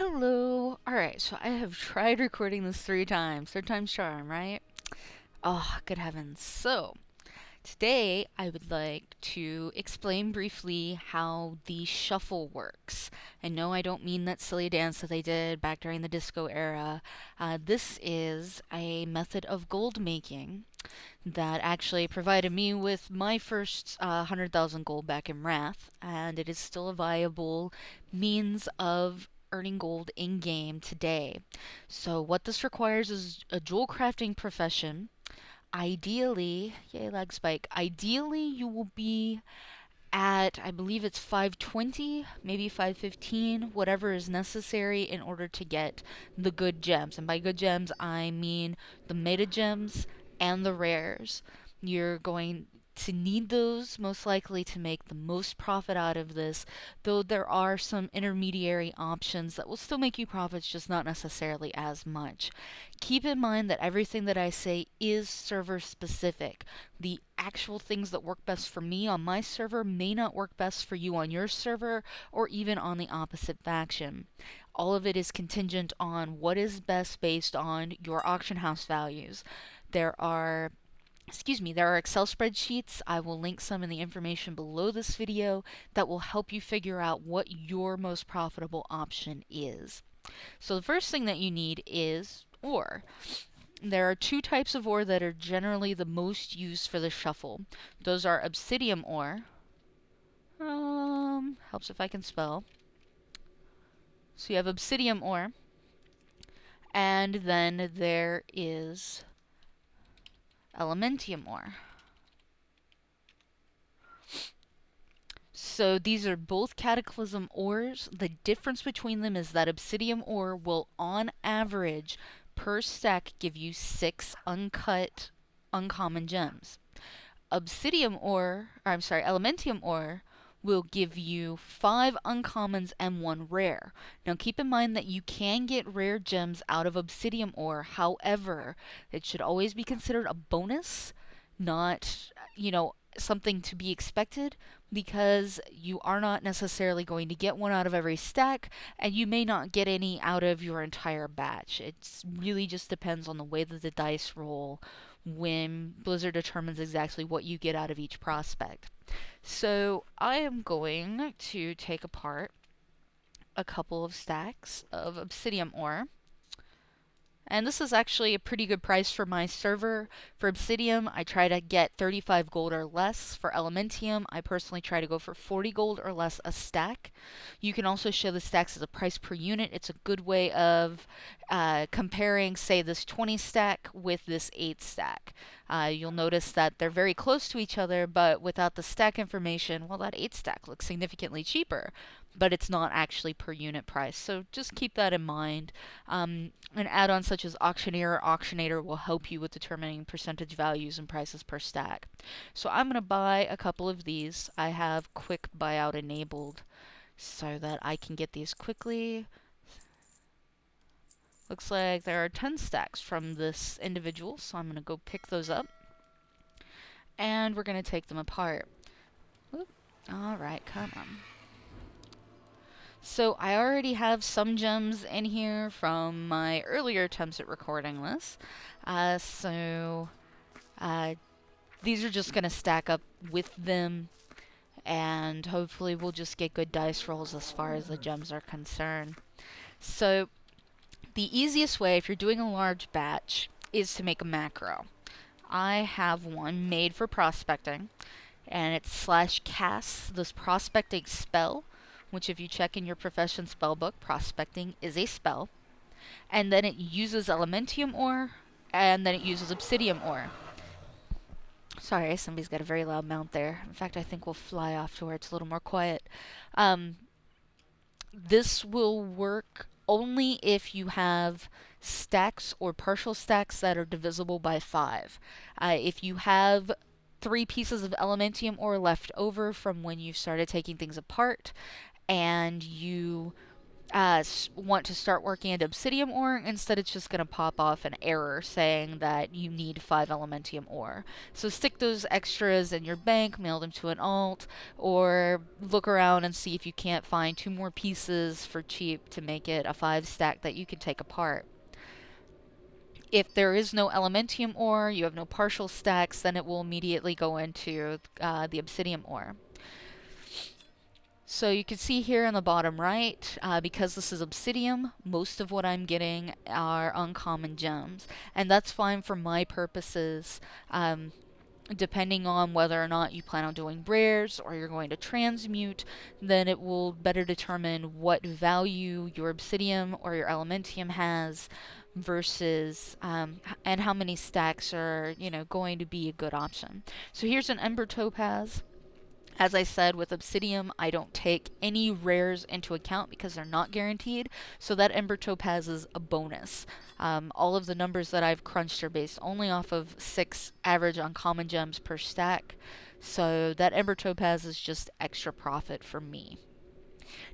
Hello. Alright, so I have tried recording this 3 times. Third time's charm, right? Oh, good heavens. So, today I would like to explain briefly how the shuffle works. And no, I don't mean that silly dance that they did back during the disco era. This is a method of gold making that actually provided me with my first 100,000 gold back in Wrath, and it is still a viable means of earning gold in game today. So, what this requires is a jewel crafting profession. Ideally, yay, lag spike. Ideally, you will be at, I believe it's 520, maybe 515, whatever is necessary in order to get the good gems. And by good gems, I mean the meta gems and the rares. You're going to need those most likely to make the most profit out of this, though there are some intermediary options that will still make you profits, just not necessarily as much. Keep in mind that everything that I say is server specific. The actual things that work best for me on my server may not work best for you on your server, or even on the opposite faction. All of it is contingent on what is best based on your auction house values. There are there are Excel spreadsheets. I will link some in the information below this video that will help you figure out what your most profitable option is. So the first thing that you need is ore. There are 2 types of ore that are generally the most used for the shuffle. Those are Obsidium ore. Helps if I can spell. So you have Obsidium ore. And then there is Elementium ore. So these are both Cataclysm ores. The difference between them is that Obsidium ore will, on average, per stack give you 6 uncut, uncommon gems. Elementium ore will give you 5 uncommons and 1 rare. Now keep in mind that you can get rare gems out of Obsidium ore, however, it should always be considered a bonus, not, something to be expected, because you are not necessarily going to get one out of every stack, and you may not get any out of your entire batch. It really just depends on the way that the dice roll when Blizzard determines exactly what you get out of each prospect. So I am going to take apart a couple of stacks of Obsidium ore. And this is actually a pretty good price for my server. For Obsidium, I try to get 35 gold or less. For Elementium, I personally try to go for 40 gold or less a stack. You can also show the stacks as a price per unit. It's a good way of comparing, say, this 20 stack with this 8 stack. You'll notice that they're very close to each other, but without the stack information, well, that 8 stack looks significantly cheaper, but it's not actually per unit price. So just keep that in mind. An add-on such as Auctioneer or Auctionator will help you with determining percentage values and prices per stack. So I'm going to buy a couple of these. I have quick buyout enabled so that I can get these quickly. Looks like there are 10 stacks from this individual, so I'm going to go pick those up. And we're going to take them apart. Alright, come on. So I already have some gems in here from my earlier attempts at recording this. These are just going to stack up with them, and hopefully we'll just get good dice rolls as far as the gems are concerned. So the easiest way, if you're doing a large batch, is to make a macro. I have one made for prospecting, and it's /cast this prospecting spell, which if you check in your profession spellbook, prospecting is a spell. And then it uses Elementium ore, and then it uses Obsidium ore. Sorry, somebody's got a very loud mount there. In fact, I think we'll fly off to where it's a little more quiet. This will work only if you have stacks or partial stacks that are divisible by 5. If you have 3 pieces of Elementium ore left over from when you started taking things apart, and you want to start working at Obsidium ore, instead it's just going to pop off an error saying that you need 5 Elementium ore. So stick those extras in your bank, mail them to an alt, or look around and see if you can't find 2 more pieces for cheap to make it a 5 stack that you can take apart. If there is no Elementium ore, you have no partial stacks, then it will immediately go into the Obsidium ore. So you can see here on the bottom right, because this is Obsidium, most of what I'm getting are uncommon gems. And that's fine for my purposes, depending on whether or not you plan on doing rares or you're going to transmute, then it will better determine what value your Obsidium or your Elementium has versus and how many stacks are going to be a good option. So here's an Ember Topaz. As I said, with Obsidium, I don't take any rares into account because they're not guaranteed, so that Ember Topaz is a bonus. All of the numbers that I've crunched are based only off of 6 average uncommon gems per stack, so that Ember Topaz is just extra profit for me.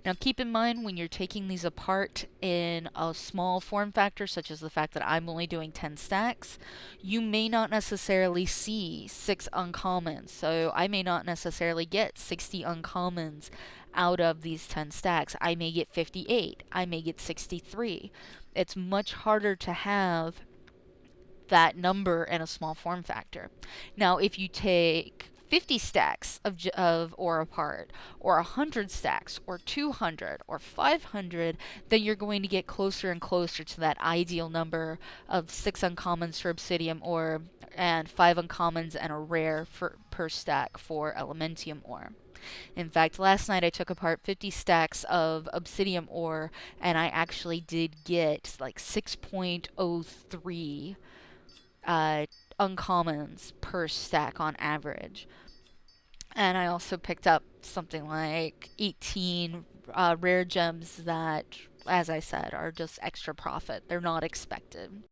Now keep in mind when you're taking these apart in a small form factor, such as the fact that I'm only doing 10 stacks, you may not necessarily see 6 uncommons. So I may not necessarily get 60 uncommons out of these 10 stacks. I may get 58. I may get 63. It's much harder to have that number in a small form factor. Now, if you take 50 stacks of ore apart, or 100 stacks, or 200, or 500, then you're going to get closer and closer to that ideal number of 6 uncommons for Obsidium ore and 5 uncommons and a rare per stack for Elementium ore. In fact, last night I took apart 50 stacks of Obsidium ore, and I actually did get like 6.03 uncommons per stack on average. And I also picked up something like 18 rare gems that, as I said, are just extra profit. They're not expected.